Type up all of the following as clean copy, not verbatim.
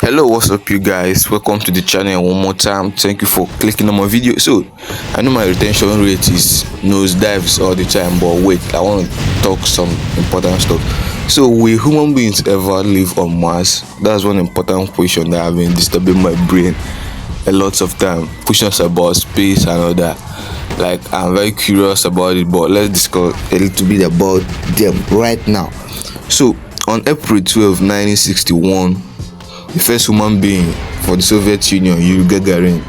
Hello, what's up you guys? Welcome to the channel one more time. Thank you for clicking on my video. So I know my retention rate is nosedives all the time, but wait, I want to talk some important stuff. So will human beings ever live on Mars? That's one important question that I've been disturbing my brain a lot of time. Questions about space and all that. Like, I'm very curious about it, but let's discuss a little bit about them right now. So on April 12, 1961, the first human being for the Soviet Union, Yuri Gagarin,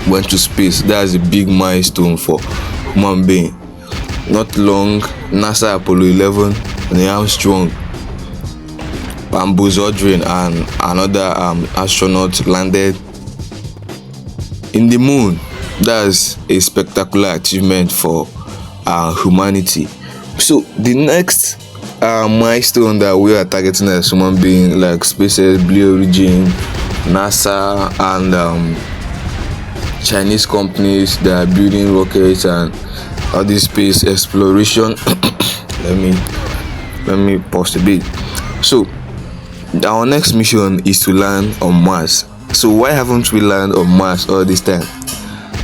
went to space. That's a big milestone for human being. Not long, NASA Apollo 11, Neil Armstrong, Buzz Aldrin, and another astronaut landed in the moon. That's a spectacular achievement for humanity. So the next milestone that we are targeting as human being, like SpaceX, Blue Origin, NASA, and Chinese companies that are building rockets and all this space exploration. let me pause a bit. So our next mission is to land on Mars. So why haven't we landed on Mars all this time?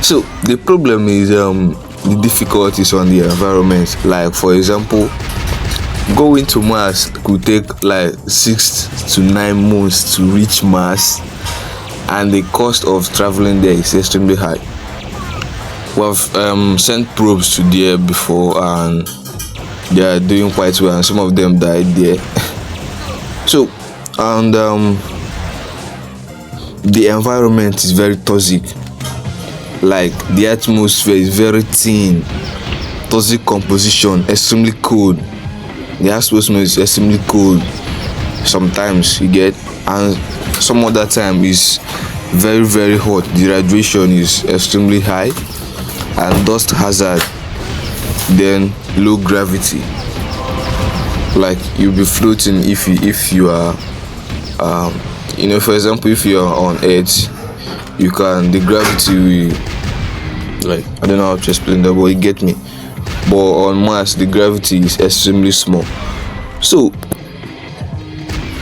So the problem is the difficulties on the environment. Like, for example, going to Mars could take like 6 to 9 months to reach Mars, and the cost of traveling there is extremely high. We've sent probes to there before, and they are doing quite well, and some of them died there. So, and the environment is very toxic. Like, the atmosphere is very thin, toxic composition, extremely cold. The atmosphere is extremely cold sometimes, you get, and some other time is very hot. The radiation is extremely high, and dust hazard, then low gravity. Like, you'll be floating if you are for example, if you are on Earth, the gravity will, like, I don't know how to explain that, but you get me. But on Mars, the gravity is extremely small. So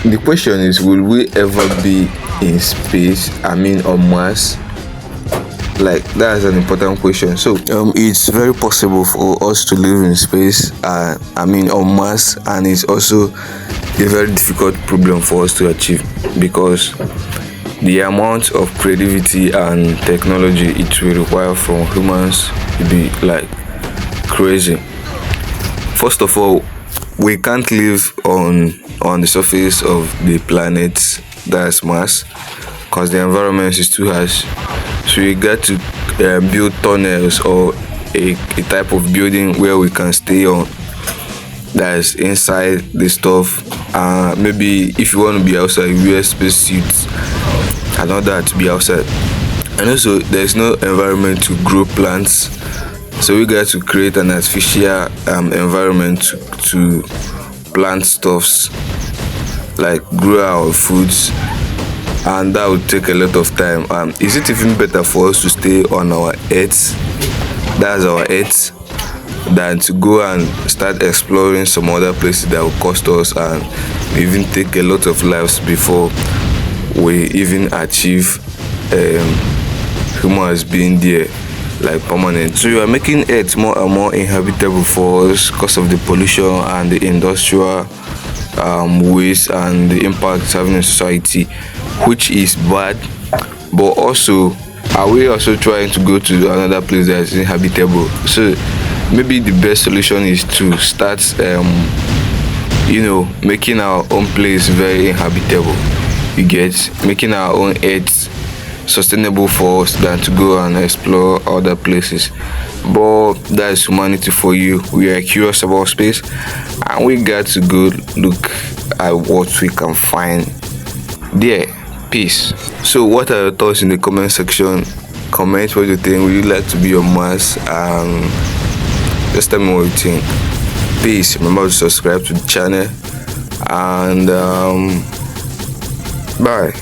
the question is, will we ever be in space, on Mars? Like, that's an important question. So it's very possible for us to live in space, on Mars, and it's also a very difficult problem for us to achieve, because the amount of creativity and technology it will require from humans will be like crazy. First of all, we can't live on the surface of the planet, that's Mars, because the environment is too harsh. So we got to build tunnels, or a type of building where we can stay on, that's inside the stuff. Maybe if you want to be outside, you wear space suits and all that to be outside. And also, there's no environment to grow plants, so we got to create an artificial environment to plant stuffs, like grow our foods, and that would take a lot of time. Is it even better for us to stay on our Earth, that's our Earth, than to go and start exploring some other places that will cost us and even take a lot of lives before we even achieve humans being there, like, permanent? So you are making Earth more and more inhabitable for us because of the pollution and the industrial waste and the impact it's having in society, which is bad. But also, are we also trying to go to another place that is inhabitable? So maybe the best solution is to start making our own place very inhabitable. You get, making our own Earth sustainable for us, than to go and explore other places. But that's humanity for you. We are curious about space, and we got to go look at what we can find there. Peace. So what are your thoughts in the comment section? Comment what you think. Would you like to be on Mars? Just tell me what you think. Peace. Remember to subscribe to the channel, and bye.